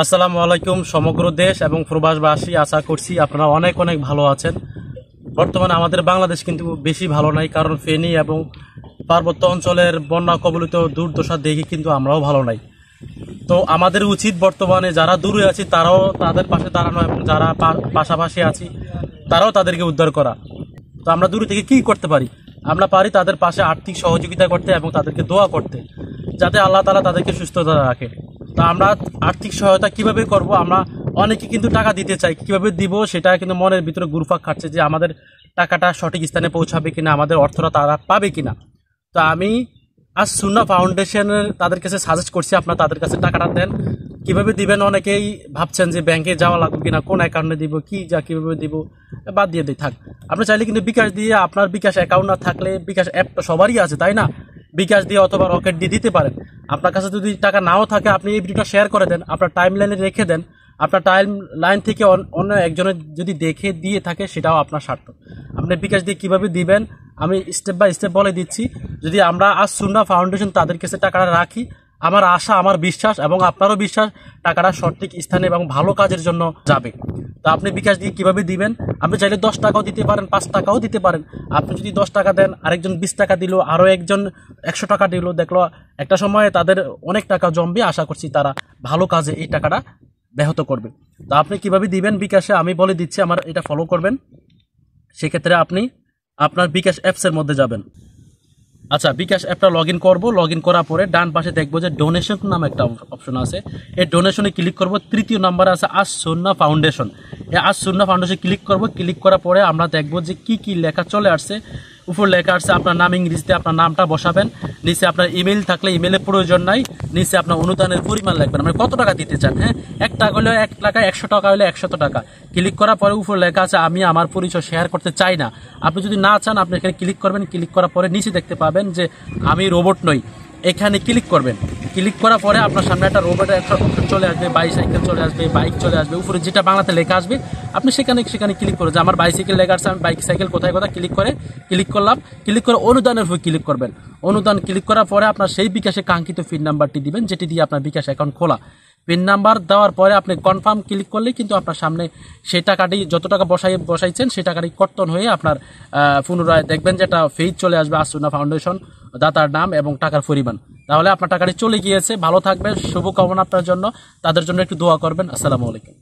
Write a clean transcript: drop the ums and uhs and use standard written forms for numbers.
আসসালামু আলাইকুম সমগ্র দেশ এবং প্রবাসবাসী, আশা করছি আপনারা অনেক অনেক ভালো আছেন। বর্তমানে আমাদের বাংলাদেশ কিন্তু বেশি ভালো নাই, কারণ ফেনী এবং পার্বত্য অঞ্চলের বন্যা কবলিত দুর্দশা দেখে কিন্তু আমরাও ভালো নাই। তো আমাদের উচিত বর্তমানে যারা দূরে আছি তারাও তাদের পাশে দাঁড়ানো এবং যারা পাশাপাশি আছি তারাও তাদেরকে উদ্ধার করা। তো আমরা দূরে থেকে কি করতে পারি? আমরা পারি তাদের পাশে আর্থিক সহযোগিতা করতে এবং তাদেরকে দোয়া করতে, যাতে আল্লাহ তাআলা তাদেরকে সুস্থতা রাখে। তো আমরা আর্থিক সহায়তা কিভাবে করব? আমরা অনেকে কিন্তু টাকা দিতে চাই, কিভাবে দিব সেটা কিন্তু মনের ভিতরে ঘুরপাক খাচ্ছে যে আমাদের টাকাটা সঠিক স্থানে পৌঁছাবে কিনা, আমাদের অর্থটা তারা পাবে কিনা। তো আমি আজ সুন্নাহ ফাউন্ডেশনের তাদের কাছে সাজেস্ট করছি, আপনারা তাদের কাছে টাকাটা দেন। কিভাবে দিবেন? অনেকেই ভাবছেন যে ব্যাংকে যাওয়া লাগবে কিনা, কোন অ্যাকাউন্টে দিব, কিভাবে দিব, বাদ দিয়ে দিই থাক। আপনি চাইলে কিন্তু বিকাশ দিয়ে, আপনার বিকাশ অ্যাকাউন্ট না থাকলে বিকাশ অ্যাপ তো সবারই আছে, তাই না? বিকাশ দিয়ে অথবা রকেট দিয়ে দিতে পারেন। আপনার কাছে যদি টাকা নাও থাকে, আপনি এই ভিডিওটা শেয়ার করে দেন, আপনার টাইম লাইনে রেখে দেন। আপনার টাইম লাইন থেকে অন্য একজনের যদি দেখে দিয়ে থাকে, সেটাও আপনার স্বার্থ। আপনি বিকাশ দিয়ে কিভাবে দিবেন আমি স্টেপ বাই স্টেপ বলে দিচ্ছি। যদি আমরা আজ সুন্নাহ ফাউন্ডেশন তাদের কাছে টাকাটা রাখি, আমার আশা, আমার বিশ্বাস এবং আপনারও বিশ্বাস টাকাটা সঠিক স্থানে এবং ভালো কাজের জন্য যাবে। তো আপনি বিকাশ দিয়ে কিভাবে দিবেন? আপনি চাইলে 10 টাকাও দিতে পারেন, 5 টাকাও দিতে পারেন। আপনি যদি 10 টাকা দেন, আরেকজন 20 টাকা দিল, আরও একজন 100 টাকা দিল, দেখলো একটা সময় তাদের অনেক টাকা জমবে। আশা করছি তারা ভালো কাজে এই টাকাটা ব্যাহত করবে। তো আপনি কিভাবে দিবেন বিকাশে আমি বলে দিচ্ছি, আমার এটা ফলো করবেন। সেক্ষেত্রে আপনি আপনার বিকাশ অ্যাপসের মধ্যে যাবেন। আচ্ছা, বিকাশ অ্যাপটা লগ ইন করবো। লগ ইন করার পরে ডান পাশে দেখবো যে ডোনেশন নামে একটা অপশন আছে। এই ডোনেশনে ক্লিক করবো। তৃতীয় নাম্বারে আছে আজ সুন্নাহ ফাউন্ডেশন। এই আজ সুন্নাহ ফাউন্ডেশন ক্লিক করবো। ক্লিক করার পরে আমরা দেখবো যে কি লেখা চলে আসছে। উপর লেখা আসছে আপনার নাম ইংরেজিতে, আপনার নামটা বসাবেন। নিচে আপনার ইমেল থাকলে ইমেলের প্রয়োজন নাই। নিচে আপনার অনুদানের পরিমাণ লিখবেন, মানে কত টাকা দিতে চান। হ্যাঁ, 1 টাকা হলে 1 টাকা, 100 টাকা হলে 100 টাকা। ক্লিক করার পরে উপর লেখা আছে আমি আমার পরিচয় শেয়ার করতে চাই না। আপনি যদি না চান, আপনি এখানে ক্লিক করবেন। ক্লিক করার পরে নিচে দেখতে পাবেন যে আমি রোবট নই, এখানে ক্লিক করবেন। ক্লিক করার পরে আপনার সামনে একটা রোবটের একটা অপশন চলে আসবে, বাইসাইকেল চলে আসবে, বাইক চলে আসবে। উপরে যেটা বাংলাতে লেখা আসবে আপনি সেখানে ক্লিক করে, যে আমার বাইসাইকেল লেখা আসছে, আমি বাইক সাইকেল কোথায় ক্লিক করলাম। ক্লিক করে অনুদানের উপর ক্লিক করবেন। অনুদান ক্লিক করার পরে আপনার সেই বিকাশে কাঙ্ক্ষিত পিন নাম্বারটি দিবেন, যেটি দিয়ে আপনার বিকাশ অ্যাকাউন্ট খোলা। পিন নাম্বার দেওয়ার পরে আপনি কনফার্ম ক্লিক করলেই কিন্তু আপনার সামনে সেই টাকাটি, যত টাকা বসাইছেন সেই টাকাটি কর্তন হয়ে আপনার পুনরায় দেখবেন যে একটা ফেজ চলে আসবে, আজ সুন্নাহ ফাউন্ডেশন, দাতার নাম এবং টাকার পরিমাণ। তাহলে আপনার টাকাটি চলে গিয়েছে। ভালো থাকবেন, শুভকামনা আপনার জন্য। তাদের জন্য একটু দোয়া করবেন। আসসালামু আলাইকুম।